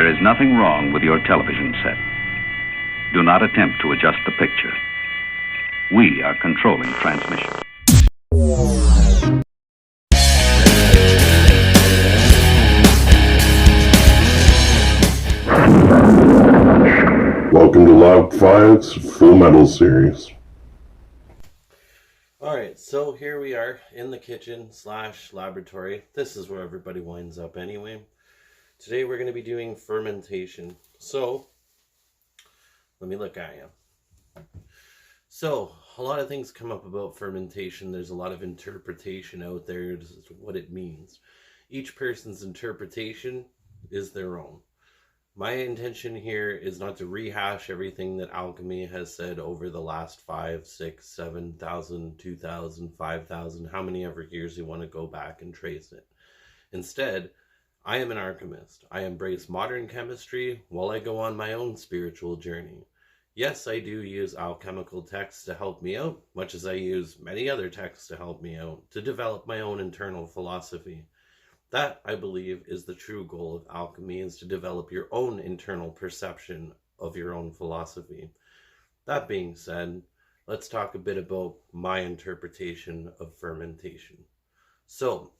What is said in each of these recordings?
There is nothing wrong with your television set. Do not attempt to adjust the picture. We are controlling transmission. Welcome to Log 5's Full Metal series. Alright, so here we are in the kitchen / laboratory. This is where everybody winds up anyway. Today we're going to be doing fermentation. So, let me look at you. So, a lot of things come up about fermentation. There's a lot of interpretation out there as to what it means. Each person's interpretation is their own. My intention here is not to rehash everything that alchemy has said over the last 5, 6, 7,000, 2,000, 5,000, how many ever years you want to go back and trace it. Instead, I am an Archemyst. I embrace modern chemistry while I go on my own spiritual journey. Yes, I do use alchemical texts to help me out, much as I use many other texts to help me out, to develop my own internal philosophy. That, I believe, is the true goal of alchemy, is to develop your own internal perception of your own philosophy. That being said, let's talk a bit about my interpretation of fermentation. So,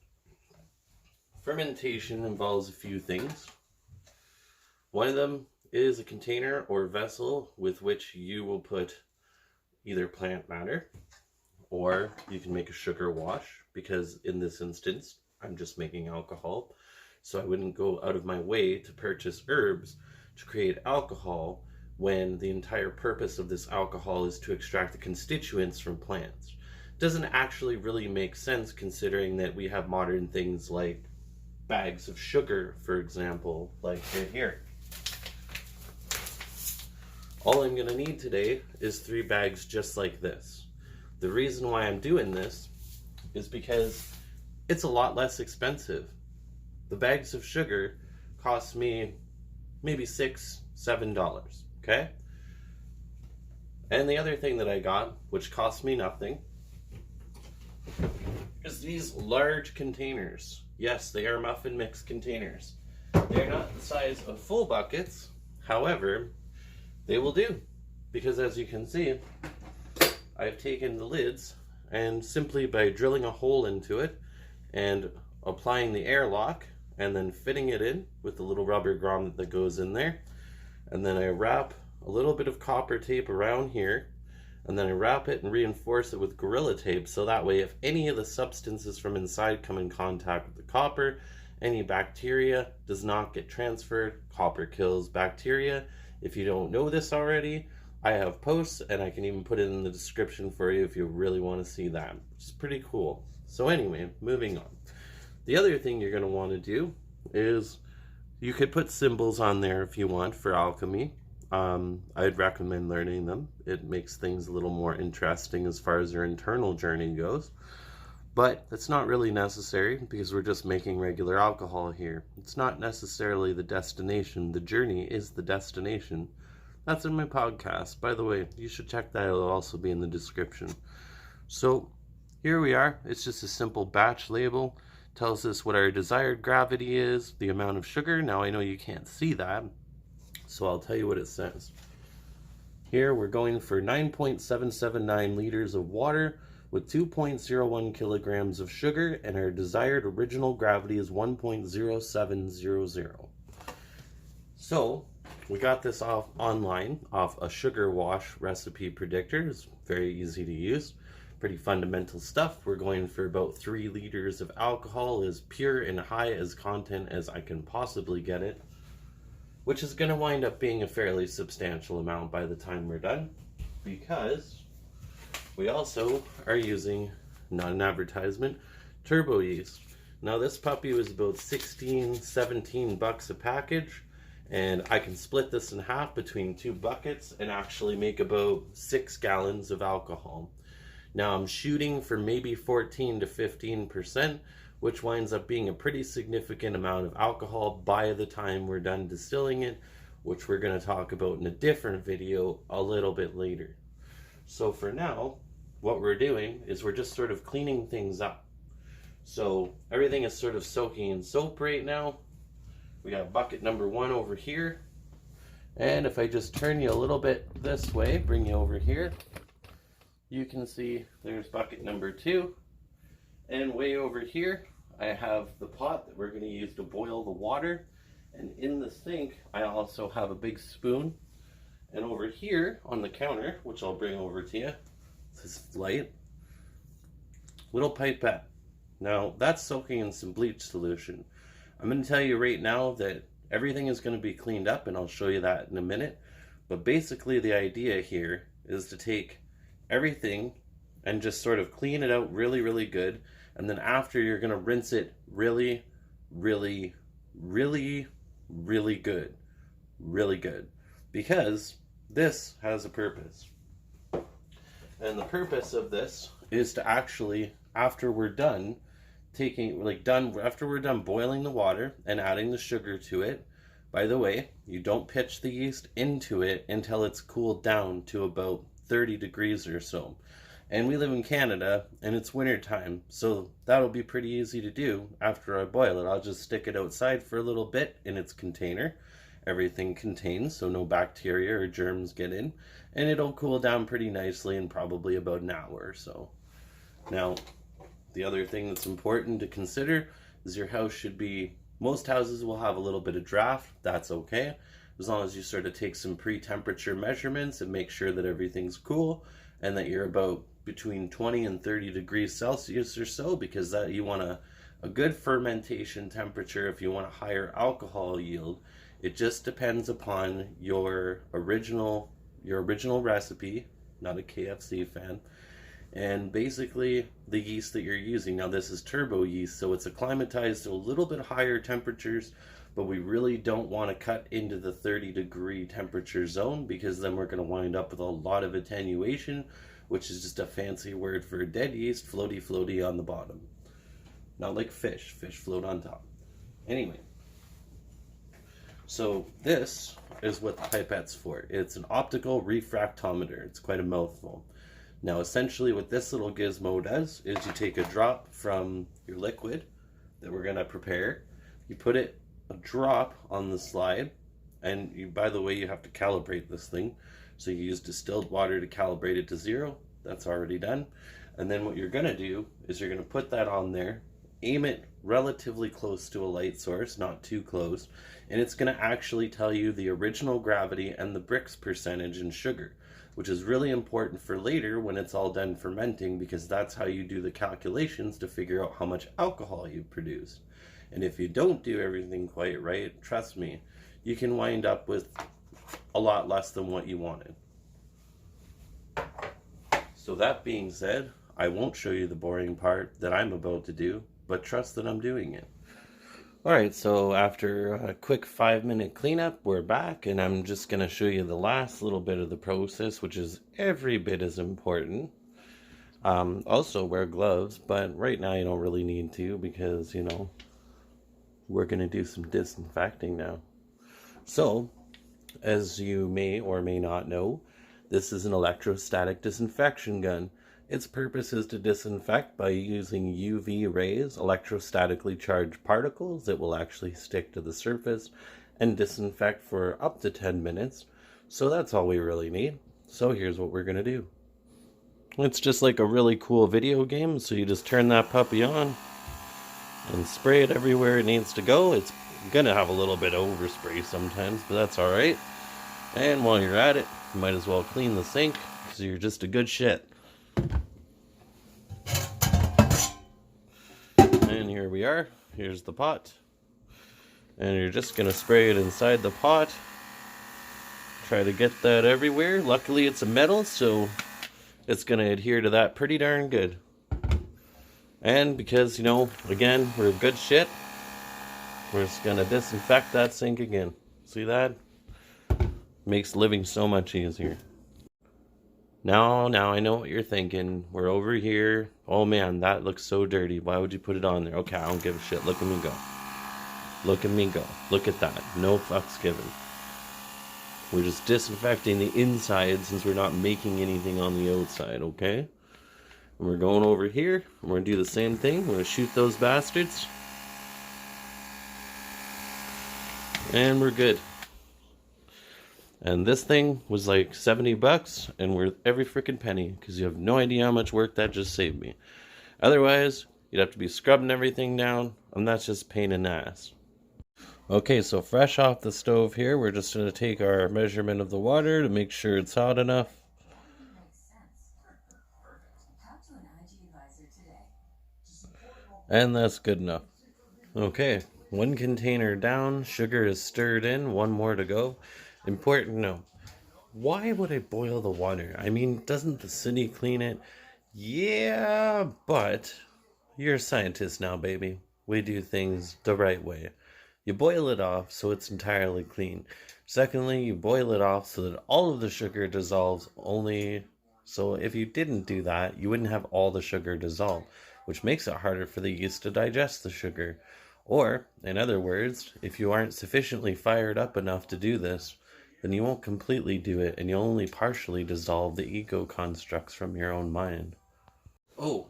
fermentation involves a few things. One of them is a container or vessel with which you will put either plant matter, or you can make a sugar wash, because in this instance, I'm just making alcohol, so I wouldn't go out of my way to purchase herbs to create alcohol when the entire purpose of this alcohol is to extract the constituents from plants. It doesn't actually really make sense considering that we have modern things like bags of sugar, for example, like right here. All I'm going to need today is 3 bags just like this. The reason why I'm doing this is because it's a lot less expensive. The bags of sugar cost me maybe $6, $7, okay? And the other thing that I got, which cost me nothing, is these large containers. Yes, they are muffin mix containers. They're not the size of full buckets, however, they will do. Because as you can see, I've taken the lids and simply by drilling a hole into it, and applying the airlock and then fitting it in with the little rubber grommet that goes in there, and then I wrap a little bit of copper tape around here, and then I wrap it and reinforce it with Gorilla Tape, so that way if any of the substances from inside come in contact with the copper, any bacteria does not get transferred. Copper kills bacteria. If you don't know this already, I have posts and I can even put it in the description for you if you really want to see that. It's pretty cool. So anyway, moving on. The other thing you're going to want to do is you could put symbols on there if you want for alchemy. I'd recommend learning them. It makes things a little more interesting as far as your internal journey goes. But it's not really necessary because we're just making regular alcohol here. It's not necessarily the destination. The journey is the destination. That's in my podcast. By the way, you should check that. It'll also be in the description. So here we are. It's just a simple batch label. Tells us what our desired gravity is, the amount of sugar. Now I know you can't see that, so I'll tell you what it says. Here we're going for 9.779 liters of water with 2.01 kilograms of sugar, and our desired original gravity is 1.0700. So we got this off online off a sugar wash recipe predictor. It's very easy to use. Pretty fundamental stuff. We're going for about 3 liters of alcohol, as pure and high as content as I can possibly get it, which is going to wind up being a fairly substantial amount by the time we're done, because we also are using, not an advertisement, turbo yeast. Now this puppy was about 16, 17 bucks a package, and I can split this in half between 2 buckets and actually make about 6 gallons of alcohol. Now I'm shooting for maybe 14 to 15%, which winds up being a pretty significant amount of alcohol by the time we're done distilling it, which we're going to talk about in a different video a little bit later. So for now, what we're doing is we're just sort of cleaning things up. So everything is sort of soaking in soap right now. We got bucket number 1 over here. And if I just turn you a little bit this way, bring you over here, you can see there's bucket number 2. And way over here, I have the pot that we're going to use to boil the water. And in the sink, I also have a big spoon. And over here on the counter, which I'll bring over to you, this light, little pipette. Now, that's soaking in some bleach solution. I'm going to tell you right now that everything is going to be cleaned up, and I'll show you that in a minute. But basically, the idea here is to take everything and just sort of clean it out really, really good. And then after, you're going to rinse it really, really, really, really good. Really good. Because this has a purpose. And the purpose of this is to actually, after we're done after we're done boiling the water and adding the sugar to it, by the way, you don't pitch the yeast into it until it's cooled down to about 30 degrees or so. And we live in Canada and it's winter time, so that'll be pretty easy to do. After I boil it, I'll just stick it outside for a little bit in its container. Everything contains, so no bacteria or germs get in, and it'll cool down pretty nicely in probably about an hour or so. Now, the other thing that's important to consider is your house should be, most houses will have a little bit of draft. That's okay, as long as you sort of take some pre-temperature measurements and make sure that everything's cool and that you're about between 20 and 30 degrees Celsius or so, because that you want a good fermentation temperature if you want a higher alcohol yield. It just depends upon your original recipe, not a KFC fan, and basically the yeast that you're using. Now this is turbo yeast, so it's acclimatized to a little bit higher temperatures, but we really don't want to cut into the 30-degree temperature zone, because then we're going to wind up with a lot of attenuation, which is just a fancy word for dead yeast, floaty on the bottom. Not like fish float on top. Anyway, so this is what the pipette's for. It's an optical refractometer. It's quite a mouthful. Now, essentially what this little gizmo does is you take a drop from your liquid that we're going to prepare. You put a drop on the slide, and by the way, you have to calibrate this thing. So you use distilled water to calibrate it to 0. That's already done. And then what you're going to do is you're going to put that on there, aim it relatively close to a light source, not too close, and it's going to actually tell you the original gravity and the Brix percentage in sugar, which is really important for later when it's all done fermenting, because that's how you do the calculations to figure out how much alcohol you produce. And if you don't do everything quite right, trust me, you can wind up with a lot less than what you wanted. So that being said, I won't show you the boring part that I'm about to do, but trust that I'm doing it. Alright, so after a quick 5-minute cleanup, we're back, and I'm just going to show you the last little bit of the process, which is every bit as important. Also wear gloves, but right now you don't really need to, because, you know, we're going to do some disinfecting now. So, as you may or may not know, this is an electrostatic disinfection gun. Its purpose is to disinfect by using UV rays, electrostatically charged particles that will actually stick to the surface and disinfect for up to 10 minutes. So that's all we really need. So here's what we're going to do. It's just like a really cool video game, so you just turn that puppy on and spray it everywhere it needs to go. It's going to have a little bit of overspray sometimes, but that's alright. And while you're at it, you might as well clean the sink, because you're just a good shit. And here we are. Here's the pot. And you're just going to spray it inside the pot. Try to get that everywhere. Luckily it's a metal, so it's going to adhere to that pretty darn good. And because, you know, again, we're good shit, we're just going to disinfect that sink again. See that? Makes living so much easier. Now I know what you're thinking. We're over here. Oh man, that looks so dirty. Why would you put it on there? Okay, I don't give a shit. Look at me go. Look at me go. Look at that. No fucks given. We're just disinfecting the inside since we're not making anything on the outside, okay? And we're going over here. And we're going to do the same thing. We're going to shoot those bastards. And we're good. And this thing was like $70 and worth every freaking penny, because you have no idea how much work that just saved me. Otherwise, you'd have to be scrubbing everything down, and that's just pain in the ass. Okay, so fresh off the stove here, we're just going to take our measurement of the water to make sure it's hot enough. And that's good enough. Okay, 1 container down, sugar is stirred in, 1 more to go. Important note, why would I boil the water? I mean, doesn't the city clean it? Yeah, but you're a scientist now, baby. We do things the right way. You boil it off so it's entirely clean. Secondly, you boil it off so that all of the sugar dissolves only. So if you didn't do that, you wouldn't have all the sugar dissolve, which makes it harder for the yeast to digest the sugar. Or, in other words, if you aren't sufficiently fired up enough to do this, then you won't completely do it, and you'll only partially dissolve the ego constructs from your own mind. Oh,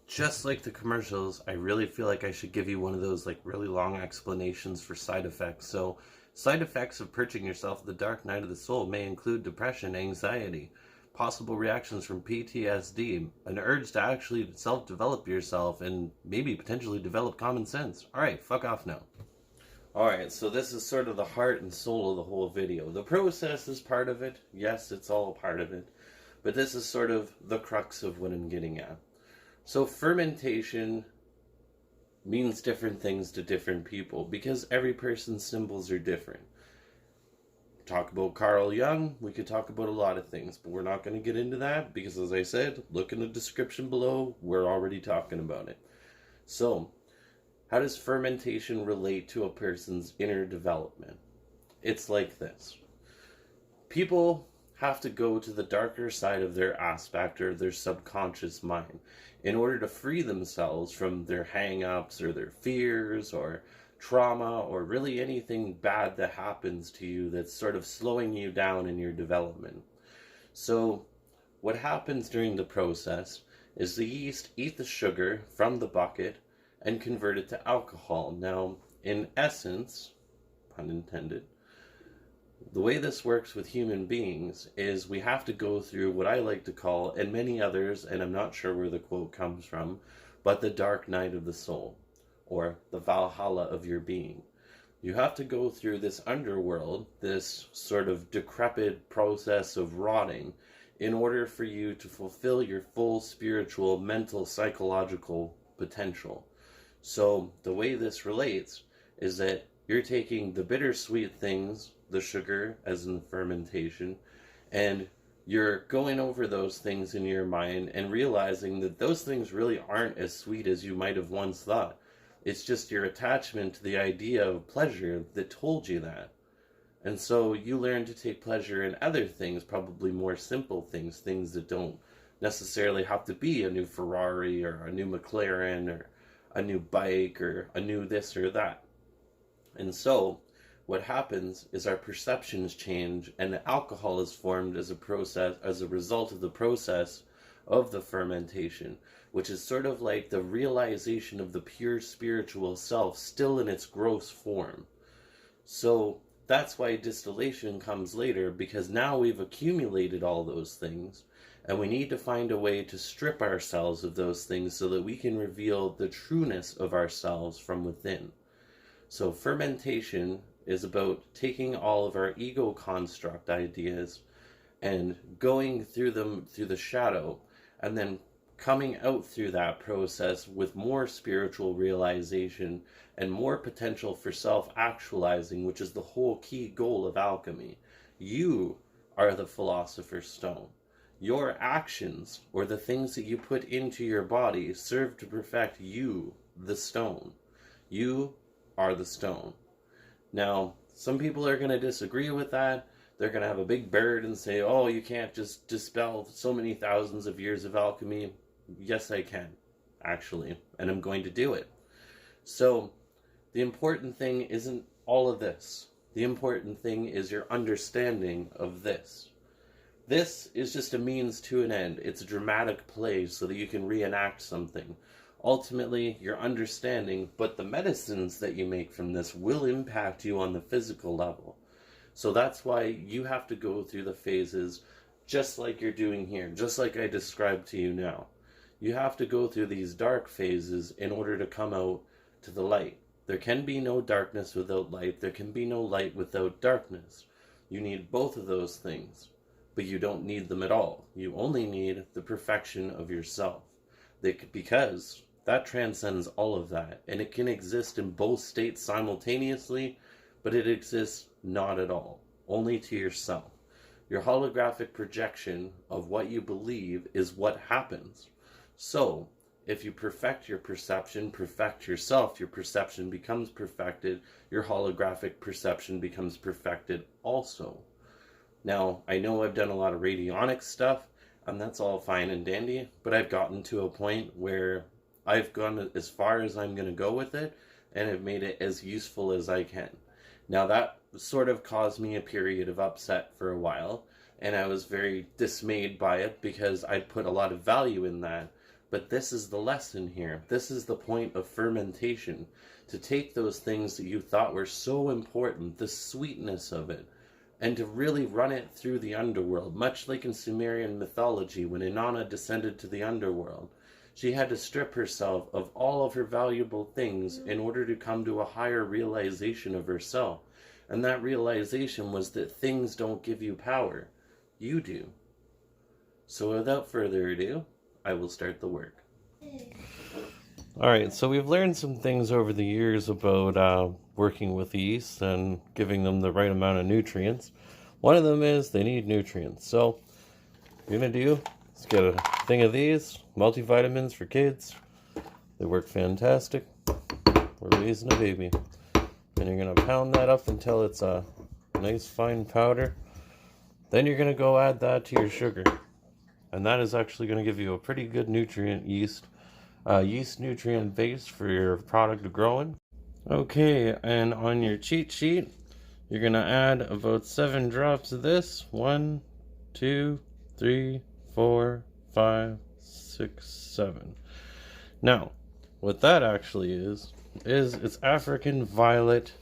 just like the commercials, I really feel like I should give you one of those really long explanations for side effects. So, side effects of purging yourself of the dark night of the soul may include depression, anxiety, possible reactions from PTSD, an urge to actually self-develop yourself, and maybe potentially develop common sense. Alright, fuck off now. Alright, so this is sort of the heart and soul of the whole video. The process is part of it. Yes, it's all part of it. But this is sort of the crux of what I'm getting at. So fermentation means different things to different people because every person's symbols are different. Talk about Carl Jung, we could talk about a lot of things, but we're not going to get into that because, as I said, look in the description below, we're already talking about it. So, how does fermentation relate to a person's inner development? It's like this. People have to go to the darker side of their aspect or their subconscious mind in order to free themselves from their hang-ups or their fears or trauma or really anything bad that happens to you that's sort of slowing you down in your development. So what happens during the process is the yeast eat the sugar from the bucket and convert it to alcohol. Now, in essence, pun intended, the way this works with human beings is we have to go through what I like to call, and many others, and I'm not sure where the quote comes from, but the dark night of the soul, or the Valhalla of your being. You have to go through this underworld, this sort of decrepit process of rotting, in order for you to fulfill your full spiritual, mental, psychological potential. So the way this relates is that you're taking the bittersweet things, the sugar, as in fermentation, and you're going over those things in your mind and realizing that those things really aren't as sweet as you might have once thought. It's just your attachment to the idea of pleasure that told you that. And so you learn to take pleasure in other things, probably more simple things, things that don't necessarily have to be a new Ferrari or a new McLaren or a new bike or a new this or that. And so what happens is our perceptions change and alcohol is formed as a result of the process of the fermentation, which is sort of like the realization of the pure spiritual self still in its gross form. So that's why distillation comes later, because now we've accumulated all those things and we need to find a way to strip ourselves of those things so that we can reveal the trueness of ourselves from within. So fermentation is about taking all of our ego construct ideas and going through them through the shadow, and then coming out through that process with more spiritual realization and more potential for self-actualizing, which is the whole key goal of alchemy. You are the philosopher's stone. Your actions, or the things that you put into your body, serve to perfect you, the stone. You are the stone. Now, some people are going to disagree with that. They're going to have a big bird and say, oh, you can't just dispel so many thousands of years of alchemy. Yes, I can, actually, and I'm going to do it. So, the important thing isn't all of this. The important thing is your understanding of this. This is just a means to an end. It's a dramatic play so that you can reenact something. ultimately your understanding, but the medicines that you make from this will impact you on the physical level. So that's why you have to go through the phases just like you're doing here, just like I described to you now. You have to go through these dark phases in order to come out to the light. There can be no darkness without light. There can be no light without darkness. You need both of those things, but you don't need them at all. You only need the perfection of yourself. Because that transcends all of that, and it can exist in both states simultaneously, but it exists not at all, only to yourself. Your holographic projection of what you believe is what happens. So, if you perfect your perception, perfect yourself, your perception becomes perfected, your holographic perception becomes perfected also. Now, I know I've done a lot of radionic stuff, and that's all fine and dandy, but I've gotten to a point where I've gone as far as I'm going to go with it, and I've made it as useful as I can. Now, that sort of caused me a period of upset for a while, and I was very dismayed by it because I'd put a lot of value in that. But this is the lesson here. This is the point of fermentation. To take those things that you thought were so important, the sweetness of it, and to really run it through the underworld. Much like in Sumerian mythology, when Inanna descended to the underworld, she had to strip herself of all of her valuable things in order to come to a higher realization of herself. And that realization was that things don't give you power. You do. So without further ado, I will start the work. Alright, so we've learned some things over the years about working with yeast and giving them the right amount of nutrients. One of them is they need nutrients. So what you're going to do is get a thing of these, multivitamins for kids. They work fantastic. We're raising a baby. And you're going to pound that up until it's a nice fine powder. Then you're going to go add that to your sugar. And that is actually going to give you a pretty good nutrient yeast nutrient base for your product growing. Okay, and on your cheat sheet, you're going to add about 7 drops of this. 1, 2, 3, 4, 5, 6, 7. Now, what that actually is it's African violet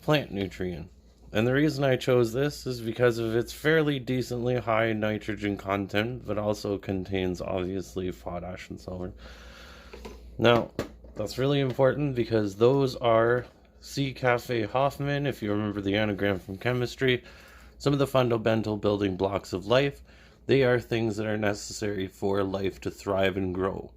plant nutrient. And the reason I chose this is because of its fairly decently high nitrogen content, but also contains, obviously, potash and sulfur. Now, that's really important because those are C. Cafe Hoffman, if you remember the anagram from chemistry, some of the fundamental building blocks of life. They are things that are necessary for life to thrive and grow.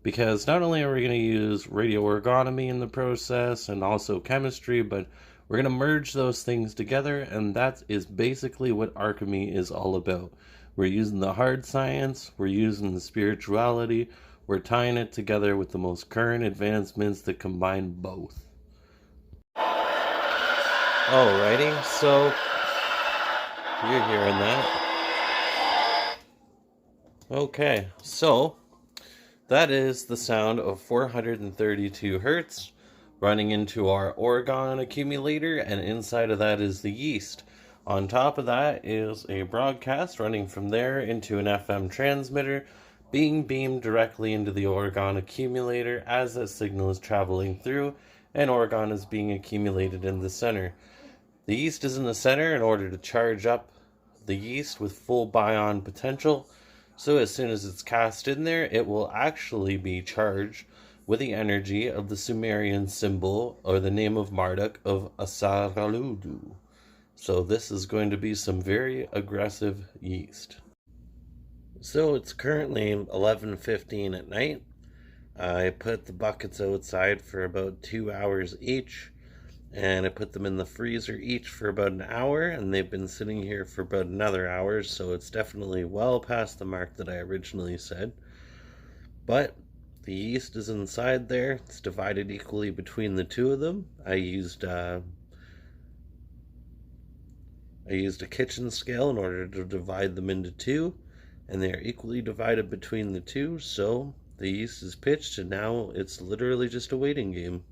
Because not only are we going to use radioergonomy in the process and also chemistry, but we're going to merge those things together, and that is basically what alchemy is all about. We're using the hard science, we're using the spirituality, we're tying it together with the most current advancements that combine both. Alrighty, so you're hearing that. Okay, so that is the sound of 432 hertz. Running into our Oregon accumulator, and inside of that is the yeast. On top of that is a broadcast running from there into an FM transmitter, being beamed directly into the Oregon accumulator as that signal is traveling through, and Oregon is being accumulated in the center. The yeast is in the center in order to charge up the yeast with full bion potential, so as soon as it's cast in there, it will actually be charged with the energy of the Sumerian symbol, or the name of Marduk, of Asaraludu. So this is going to be some very aggressive yeast. So it's currently 11:15 at night. I put the buckets outside for about 2 hours each, and I put them in the freezer each for about an hour, and they've been sitting here for about another hour, so it's definitely well past the mark that I originally said. But the yeast is inside there. It's divided equally between the two of them. I used a kitchen scale in order to divide them into two, and they are equally divided between the two, so the yeast is pitched, and now it's literally just a waiting game.